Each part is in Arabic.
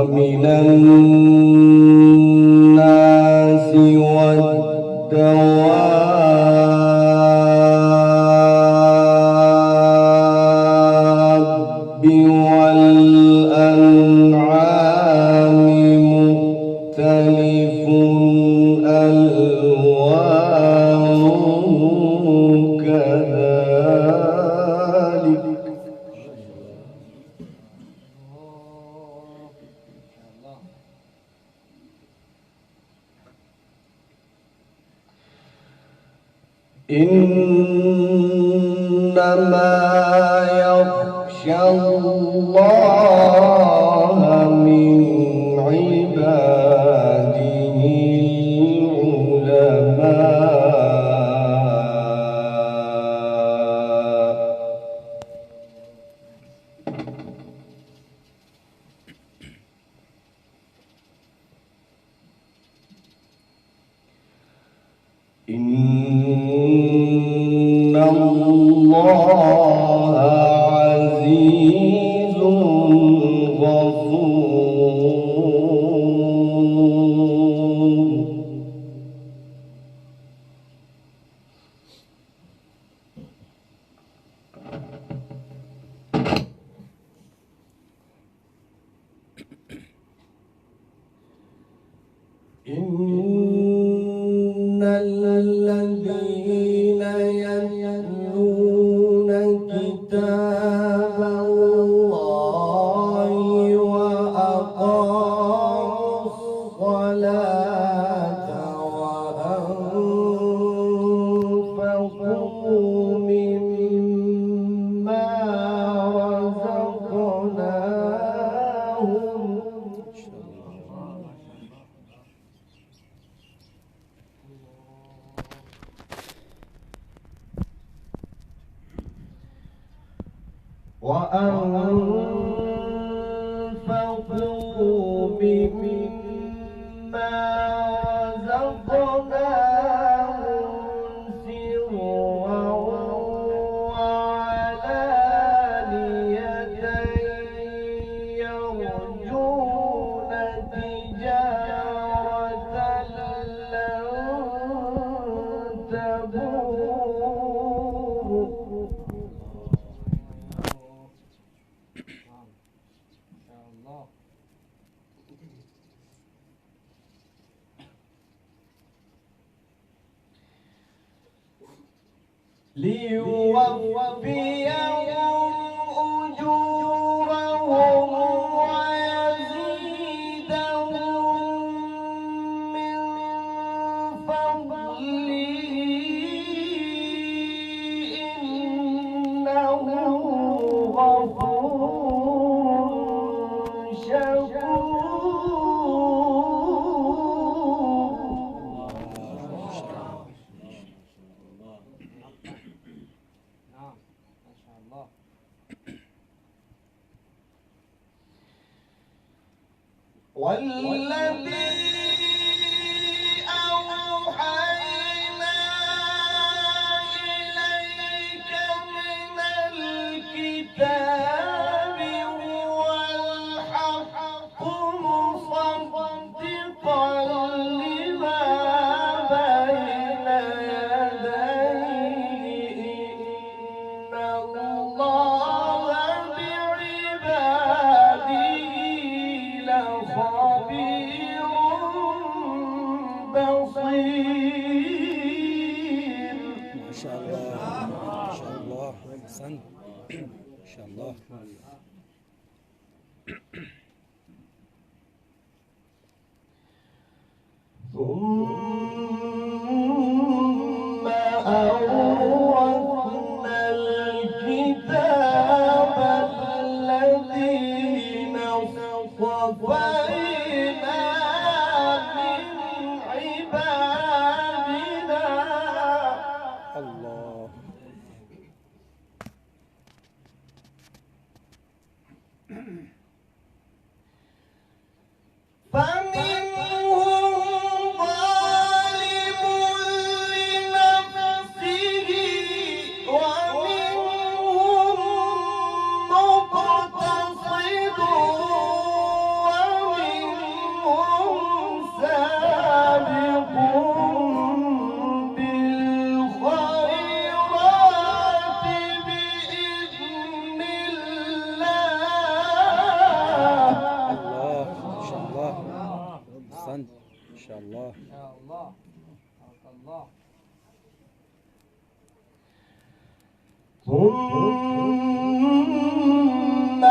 ومن الناس والدواب والأنعام مختلف ألوانه كذلك إنما يخشى الله من عباده العلماء. إن الله عزيز غفور. إن الذين يتلون كتاب الله وأقاموا الصلاة وأنفقوا مما رزقناهم سرا وعلانية يرجون تجارة لن تبور. ليوفيهم أجورهم ويزيدهم من فضله إنه غفور شكور. والذي أوحينا إليك من الكتاب هو الحق مصدقا لما بين يديه إن الله بعباده خبير بصير. ما شاء الله ما شاء الله أحسنت ما شاء الله. ثم أورثنا الكتاب الذين اصطفينا من عبادنا. الله. فمنهم أحسنت إن شاء الله. يا الله بارك الله. ثم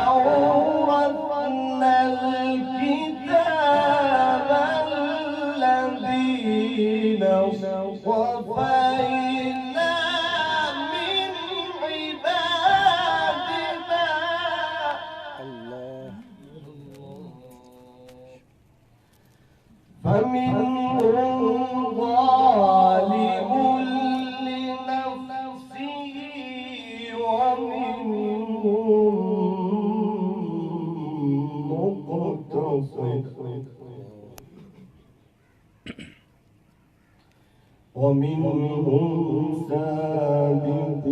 أورثنا الكتاب الذين اصطفينا من عبادنا فمنهم ظالم لنفسه ومنهم مقتصد ومنهم سابق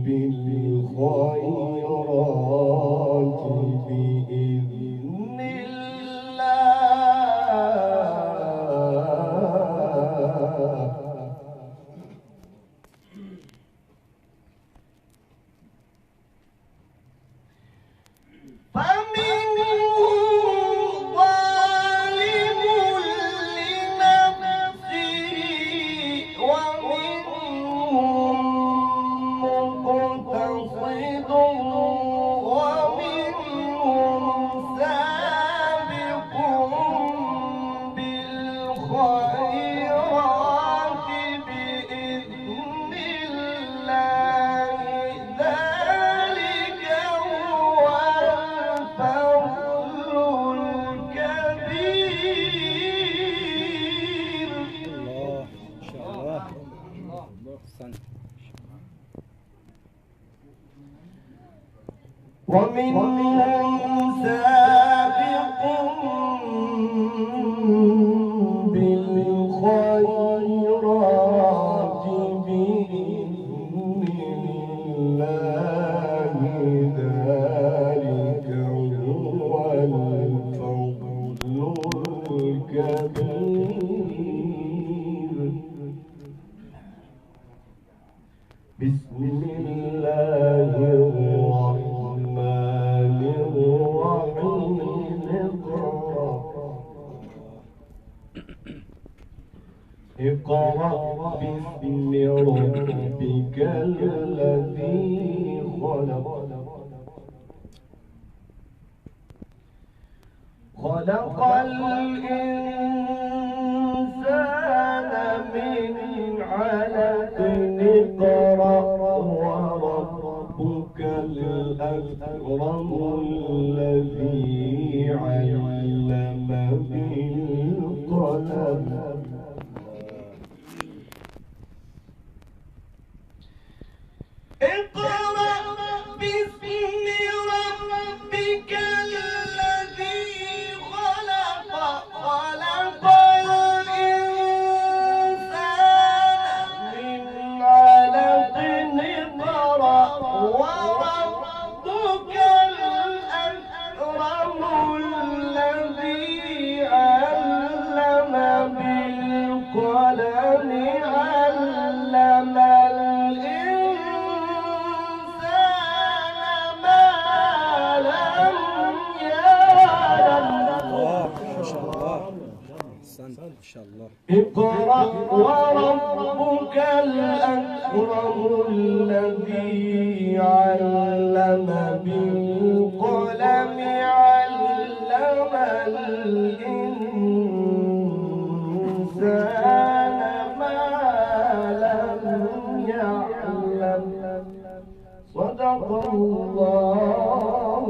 بالخيرات بإذن الله فمنهم ظالم لنفسه ومنهم مقتصد ومنهم سابق بالخيرات بإذن الله ذلك هو الفضل الكبير. الله إن شاء الله. أحسنت. ومنهم سابق بالخيرات بإذن الله ذلك هو الفضل الكبير. بسم الله الرحمن الرحيم اقرأ باسم ربك الذي خلق خلق الإنسان من علق اقرأ وربك الأكرم الذي علم بالقلم اقرأ باسم ربك الذي خلق خلق الإنسان من علق اقرأ وربك الأكرم الذي علم بالقلم علم الإنسان ما لم يعلم. إن شاء الله. أحسنت إن شاء الله. اقرأ وربك الأكرم الذي علم بالقلم علم الإنسان ما لم يعلم. صدق الله